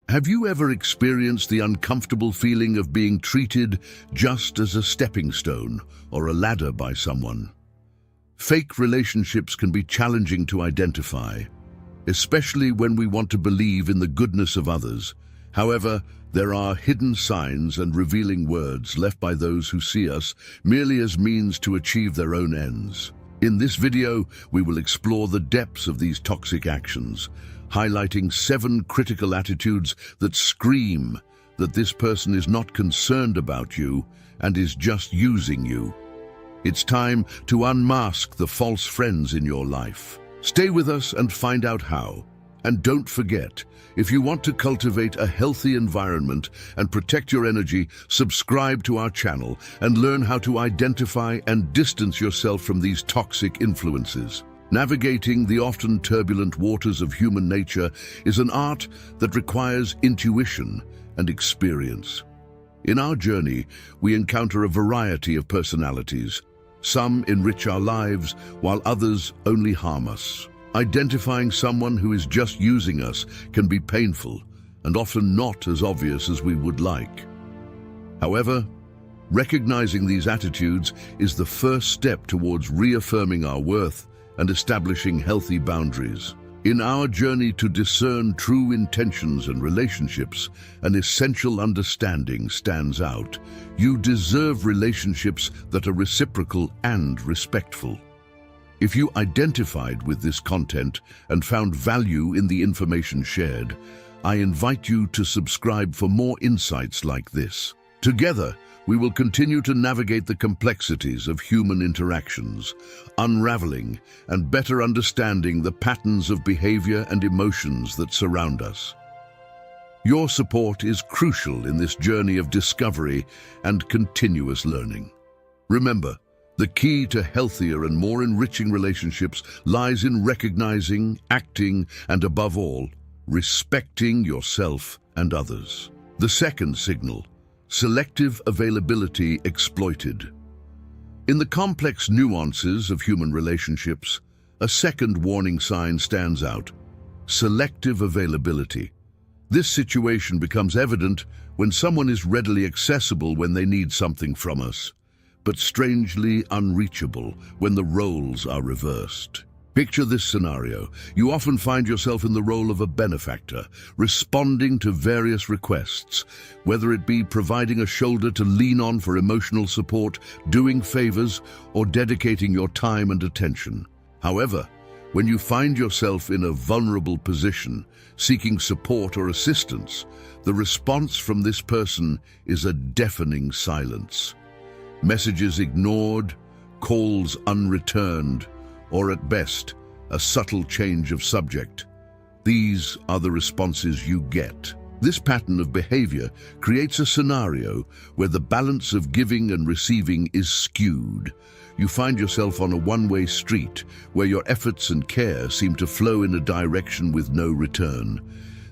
Have you ever experienced the uncomfortable feeling of being treated just as a stepping stone or a ladder by someone? Fake relationships can be challenging to identify, especially when we want to believe in the goodness of others. However, there are hidden signs and revealing words left by those who see us merely as means to achieve their own ends. In this video, we will explore the depths of these toxic actions, highlighting 7 critical attitudes that scream that this person is not concerned about you and is just using you. It's time to unmask the false friends in your life. Stay with us and find out how. And don't forget, if you want to cultivate a healthy environment and protect your energy, subscribe to our channel and learn how to identify and distance yourself from these toxic influences. Navigating the often turbulent waters of human nature is an art that requires intuition and experience. In our journey, we encounter a variety of personalities. Some enrich our lives, while others only harm us. Identifying someone who is just using us can be painful and often not as obvious as we would like. However, recognizing these attitudes is the first step towards reaffirming our worth and establishing healthy boundaries. In our journey to discern true intentions and relationships, an essential understanding stands out. You deserve relationships that are reciprocal and respectful. If you identified with this content and found value in the information shared, I invite you to subscribe for more insights like this. Together, we will continue to navigate the complexities of human interactions, unraveling and better understanding the patterns of behavior and emotions that surround us. Your support is crucial in this journey of discovery and continuous learning. Remember, the key to healthier and more enriching relationships lies in recognizing, acting, and above all, respecting yourself and others. The second signal: selective availability exploited. In the complex nuances of human relationships, a second warning sign stands out: selective availability. This situation becomes evident when someone is readily accessible when they need something from us, but strangely unreachable when the roles are reversed. Picture this scenario. You often find yourself in the role of a benefactor, responding to various requests, whether it be providing a shoulder to lean on for emotional support, doing favors, or dedicating your time and attention. However, when you find yourself in a vulnerable position, seeking support or assistance, the response from this person is a deafening silence. Messages ignored, calls unreturned, or at best, a subtle change of subject. These are the responses you get. This pattern of behavior creates a scenario where the balance of giving and receiving is skewed. You find yourself on a one-way street where your efforts and care seem to flow in a direction with no return.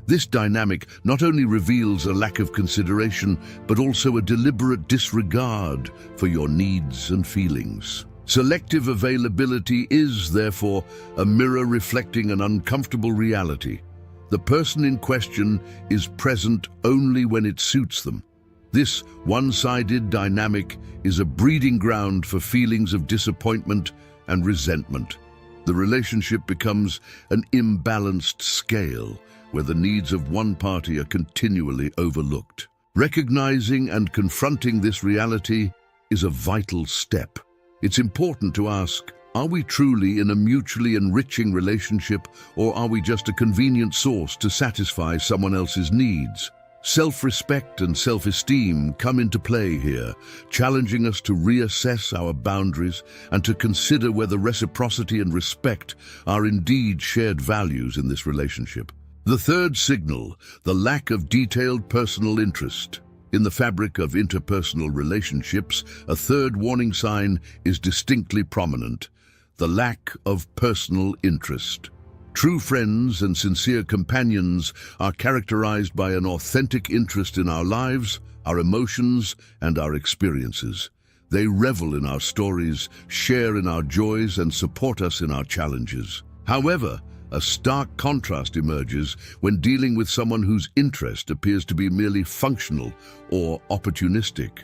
This dynamic not only reveals a lack of consideration, but also a deliberate disregard for your needs and feelings. Selective availability is, therefore, a mirror reflecting an uncomfortable reality. The person in question is present only when it suits them. This one-sided dynamic is a breeding ground for feelings of disappointment and resentment. The relationship becomes an imbalanced scale, where the needs of one party are continually overlooked. Recognizing and confronting this reality is a vital step. It's important to ask, are we truly in a mutually enriching relationship, or are we just a convenient source to satisfy someone else's needs? Self-respect and self-esteem come into play here, challenging us to reassess our boundaries and to consider whether reciprocity and respect are indeed shared values in this relationship. The third signal: the lack of detailed personal interest. In the fabric of interpersonal relationships, a third warning sign is distinctly prominent: the lack of personal interest. True friends and sincere companions are characterized by an authentic interest in our lives, our emotions, and our experiences. They revel in our stories, share in our joys, and support us in our challenges. However, A stark contrast emerges when dealing with someone whose interest appears to be merely functional or opportunistic.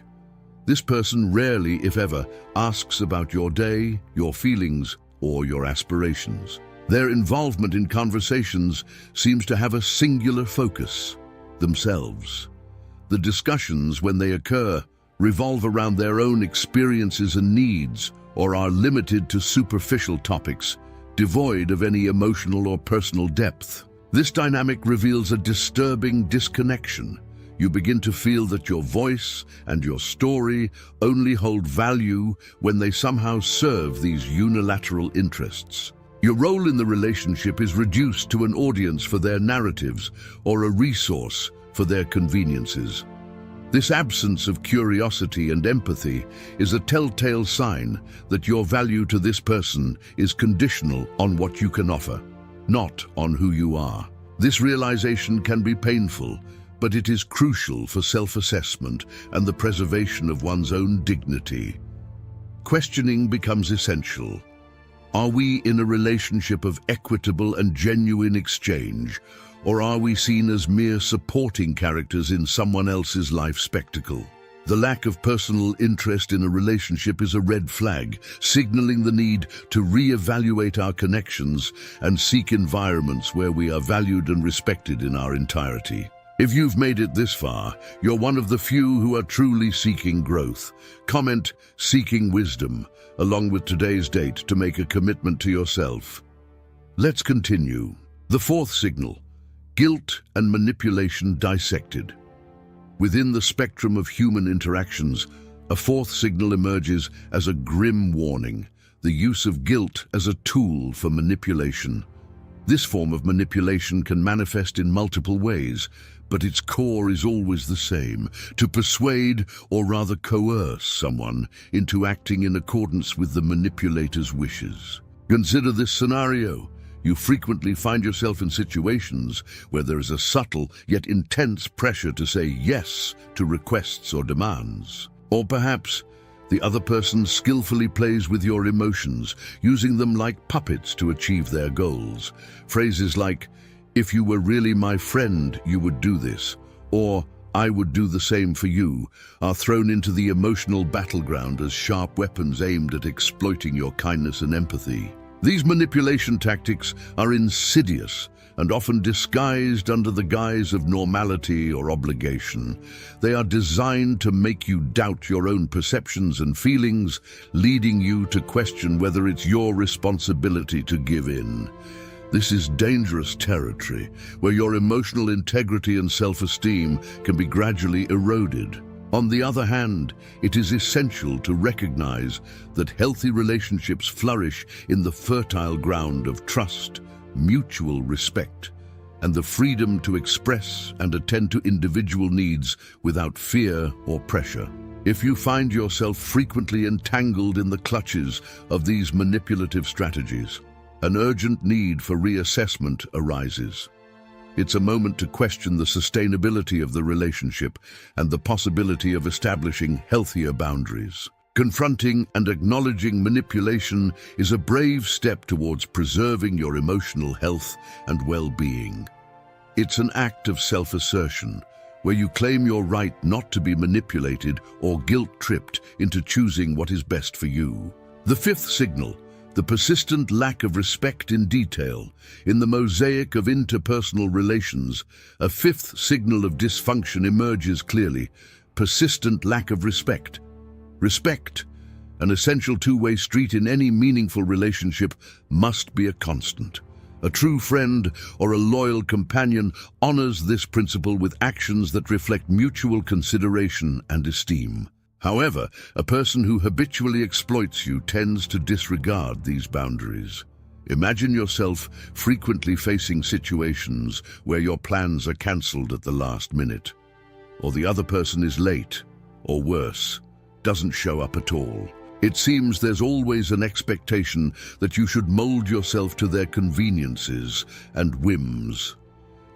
This person rarely, if ever, asks about your day, your feelings, or your aspirations. Their involvement in conversations seems to have a singular focus: themselves. The discussions, when they occur, revolve around their own experiences and needs, or are limited to superficial topics, devoid of any emotional or personal depth. This dynamic reveals a disturbing disconnection. You begin to feel that your voice and your story only hold value when they somehow serve these unilateral interests. Your role in the relationship is reduced to an audience for their narratives or a resource for their conveniences. This absence of curiosity and empathy is a telltale sign that your value to this person is conditional on what you can offer, not on who you are. This realization can be painful, but it is crucial for self-assessment and the preservation of one's own dignity. Questioning becomes essential. Are we in a relationship of equitable and genuine exchange, or are we seen as mere supporting characters in someone else's life spectacle? The lack of personal interest in a relationship is a red flag, signaling the need to reevaluate our connections and seek environments where we are valued and respected in our entirety. If you've made it this far, you're one of the few who are truly seeking growth. Comment "seeking wisdom" along with today's date to make a commitment to yourself. Let's continue. The fourth signal: guilt and manipulation dissected. Within the spectrum of human interactions, a fourth signal emerges as a grim warning: the use of guilt as a tool for manipulation. This form of manipulation can manifest in multiple ways, but its core is always the same: to persuade, or rather coerce, someone into acting in accordance with the manipulator's wishes. Consider this scenario. You frequently find yourself in situations where there is a subtle yet intense pressure to say yes to requests or demands. Or perhaps the other person skillfully plays with your emotions, using them like puppets to achieve their goals. Phrases like, "If you were really my friend, you would do this," or "I would do the same for you," are thrown into the emotional battleground as sharp weapons aimed at exploiting your kindness and empathy. These manipulation tactics are insidious and often disguised under the guise of normality or obligation. They are designed to make you doubt your own perceptions and feelings, leading you to question whether it's your responsibility to give in. This is dangerous territory, where your emotional integrity and self-esteem can be gradually eroded. On the other hand, it is essential to recognize that healthy relationships flourish in the fertile ground of trust, mutual respect, and the freedom to express and attend to individual needs without fear or pressure. If you find yourself frequently entangled in the clutches of these manipulative strategies, an urgent need for reassessment arises. It's a moment to question the sustainability of the relationship and the possibility of establishing healthier boundaries. Confronting and acknowledging manipulation is a brave step towards preserving your emotional health and well-being. It's an act of self-assertion, where you claim your right not to be manipulated or guilt-tripped into choosing what is best for you. The fifth signal: the persistent lack of respect in detail. In the mosaic of interpersonal relations, a fifth signal of dysfunction emerges clearly: persistent lack of respect. Respect, an essential two-way street in any meaningful relationship, must be a constant. A true friend or a loyal companion honors this principle with actions that reflect mutual consideration and esteem. However, a person who habitually exploits you tends to disregard these boundaries. Imagine yourself frequently facing situations where your plans are cancelled at the last minute, or the other person is late, or worse, doesn't show up at all. It seems there's always an expectation that you should mold yourself to their conveniences and whims.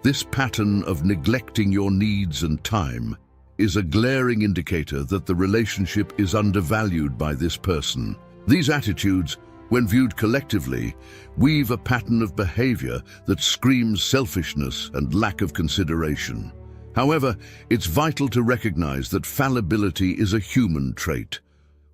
This pattern of neglecting your needs and time is a glaring indicator that the relationship is undervalued by this person. These attitudes, when viewed collectively, weave a pattern of behavior that screams selfishness and lack of consideration. However, it's vital to recognize that fallibility is a human trait.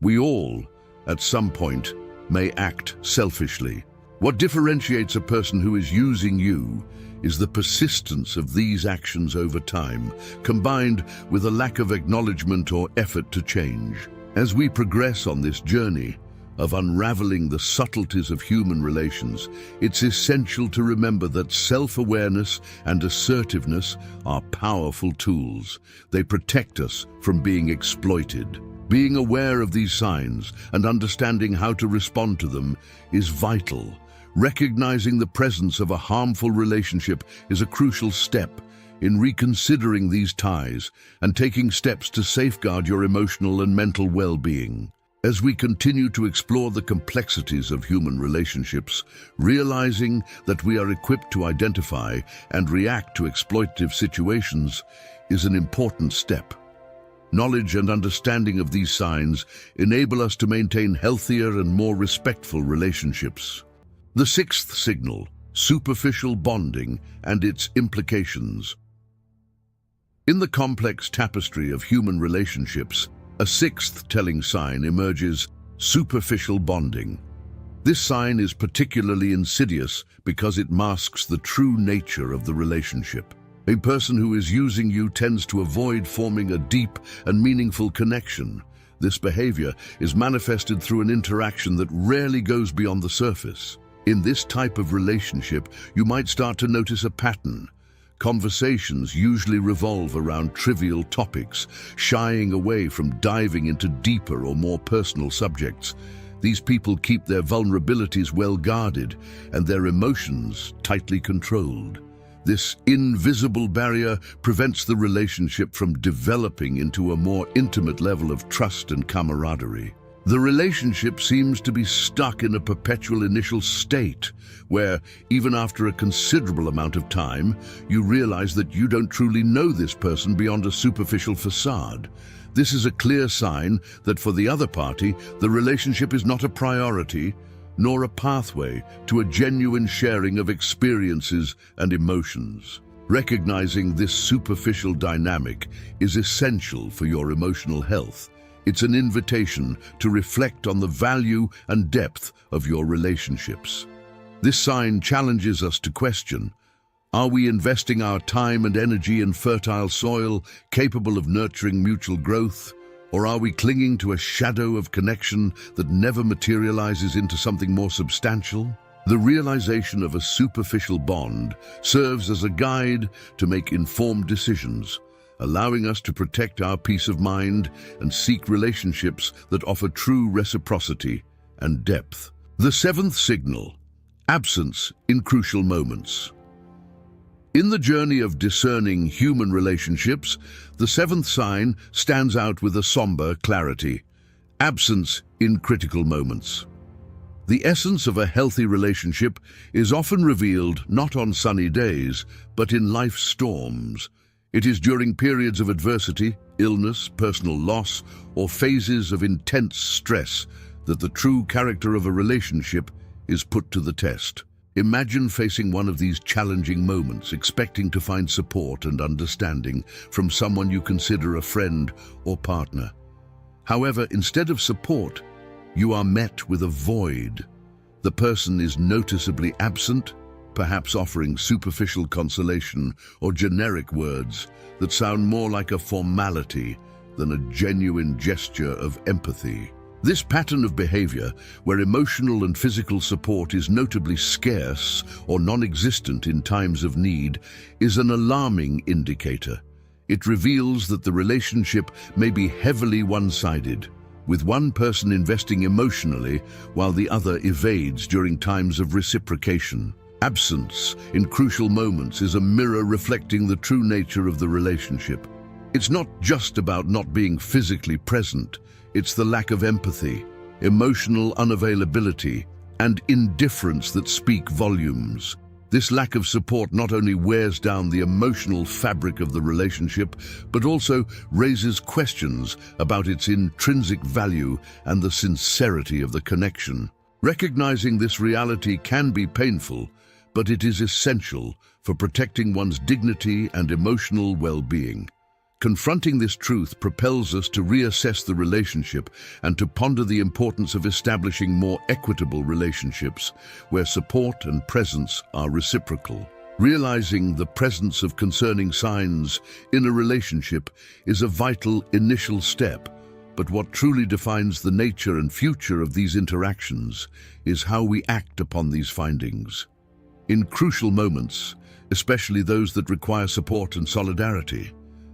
We all, at some point, may act selfishly. What differentiates a person who is using you is the persistence of these actions over time, combined with a lack of acknowledgement or effort to change. As we progress on this journey of unraveling the subtleties of human relations, it's essential to remember that self-awareness and assertiveness are powerful tools. They protect us from being exploited. Being aware of these signs and understanding how to respond to them is vital. Recognizing the presence of a harmful relationship is a crucial step in reconsidering these ties and taking steps to safeguard your emotional and mental well-being. As we continue to explore the complexities of human relationships, realizing that we are equipped to identify and react to exploitative situations is an important step. Knowledge and understanding of these signs enable us to maintain healthier and more respectful relationships. The sixth signal, superficial bonding and its implications. In the complex tapestry of human relationships, a sixth telling sign emerges: superficial bonding. This sign is particularly insidious because it masks the true nature of the relationship. A person who is using you tends to avoid forming a deep and meaningful connection. This behavior is manifested through an interaction that rarely goes beyond the surface. In this type of relationship, you might start to notice a pattern. Conversations usually revolve around trivial topics, shying away from diving into deeper or more personal subjects. These people keep their vulnerabilities well guarded and their emotions tightly controlled. This invisible barrier prevents the relationship from developing into a more intimate level of trust and camaraderie. The relationship seems to be stuck in a perpetual initial state, where, even after a considerable amount of time, you realize that you don't truly know this person beyond a superficial facade. This is a clear sign that for the other party, the relationship is not a priority, nor a pathway to a genuine sharing of experiences and emotions. Recognizing this superficial dynamic is essential for your emotional health. It's an invitation to reflect on the value and depth of your relationships. This sign challenges us to question: are we investing our time and energy in fertile soil capable of nurturing mutual growth? Or are we clinging to a shadow of connection that never materializes into something more substantial? The realization of a superficial bond serves as a guide to make informed decisions, allowing us to protect our peace of mind and seek relationships that offer true reciprocity and depth. The seventh signal, absence in crucial moments. In the journey of discerning human relationships, the seventh sign stands out with a somber clarity: absence in critical moments. The essence of a healthy relationship is often revealed not on sunny days, but in life's storms. It is during periods of adversity, illness, personal loss, or phases of intense stress that the true character of a relationship is put to the test. Imagine facing one of these challenging moments, expecting to find support and understanding from someone you consider a friend or partner. However, instead of support, you are met with a void. The person is noticeably absent, perhaps offering superficial consolation or generic words that sound more like a formality than a genuine gesture of empathy. This pattern of behavior, where emotional and physical support is notably scarce or non-existent in times of need, is an alarming indicator. It reveals that the relationship may be heavily one-sided, with one person investing emotionally while the other evades during times of reciprocation. Absence in crucial moments is a mirror reflecting the true nature of the relationship. It's not just about not being physically present. It's the lack of empathy, emotional unavailability, and indifference that speak volumes. This lack of support not only wears down the emotional fabric of the relationship, but also raises questions about its intrinsic value and the sincerity of the connection. Recognizing this reality can be painful, but it is essential for protecting one's dignity and emotional well-being. Confronting this truth propels us to reassess the relationship and to ponder the importance of establishing more equitable relationships where support and presence are reciprocal. Realizing the presence of concerning signs in a relationship is a vital initial step, but what truly defines the nature and future of these interactions is how we act upon these findings. In crucial moments, especially those that require support and solidarity,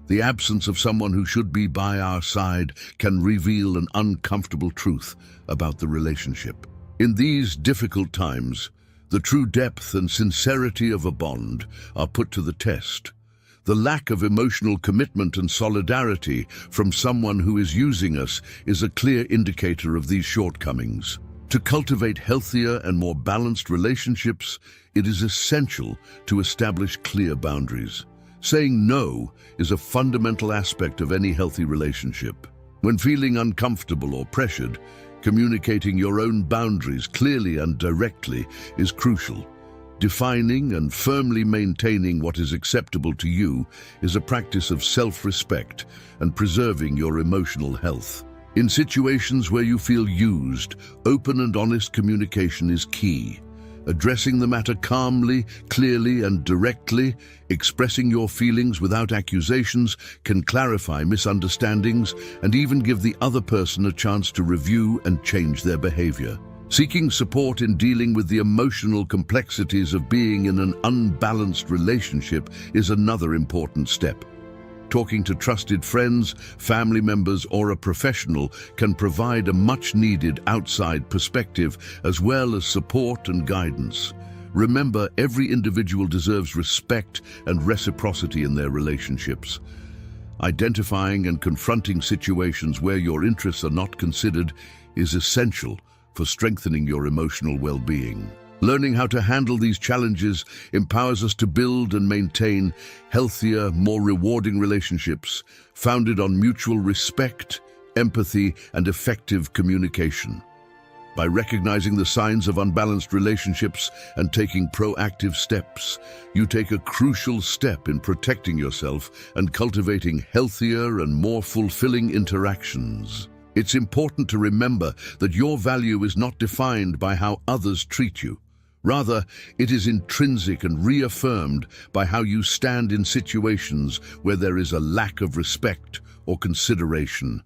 the absence of someone who should be by our side can reveal an uncomfortable truth about the relationship. In these difficult times, the true depth and sincerity of a bond are put to the test. The lack of emotional commitment and solidarity from someone who is using us is a clear indicator of these shortcomings. To cultivate healthier and more balanced relationships, it is essential to establish clear boundaries. Saying no is a fundamental aspect of any healthy relationship. When feeling uncomfortable or pressured, communicating your own boundaries clearly and directly is crucial. Defining and firmly maintaining what is acceptable to you is a practice of self-respect and preserving your emotional health. In situations where you feel used, open and honest communication is key. Addressing the matter calmly, clearly, and directly, expressing your feelings without accusations can clarify misunderstandings and even give the other person a chance to review and change their behavior. Seeking support in dealing with the emotional complexities of being in an unbalanced relationship is another important step. Talking to trusted friends, family members, or a professional can provide a much-needed outside perspective as well as support and guidance. Remember, every individual deserves respect and reciprocity in their relationships. Identifying and confronting situations where your interests are not considered is essential for strengthening your emotional well-being. Learning how to handle these challenges empowers us to build and maintain healthier, more rewarding relationships founded on mutual respect, empathy, and effective communication. By recognizing the signs of unbalanced relationships and taking proactive steps, you take a crucial step in protecting yourself and cultivating healthier and more fulfilling interactions. It's important to remember that your value is not defined by how others treat you. Rather, it is intrinsic and reaffirmed by how you stand in situations where there is a lack of respect or consideration.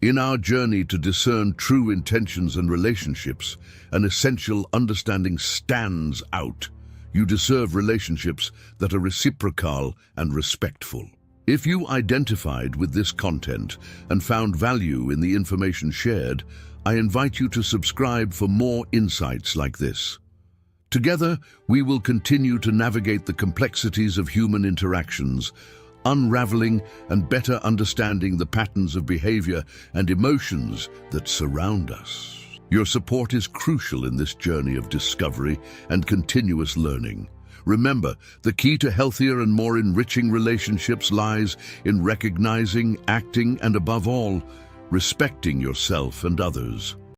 In our journey to discern true intentions and relationships, an essential understanding stands out. You deserve relationships that are reciprocal and respectful. If you identified with this content and found value in the information shared, I invite you to subscribe for more insights like this. Together, we will continue to navigate the complexities of human interactions, unraveling and better understanding the patterns of behavior and emotions that surround us. Your support is crucial in this journey of discovery and continuous learning. Remember, the key to healthier and more enriching relationships lies in recognizing, acting, and above all, respecting yourself and others.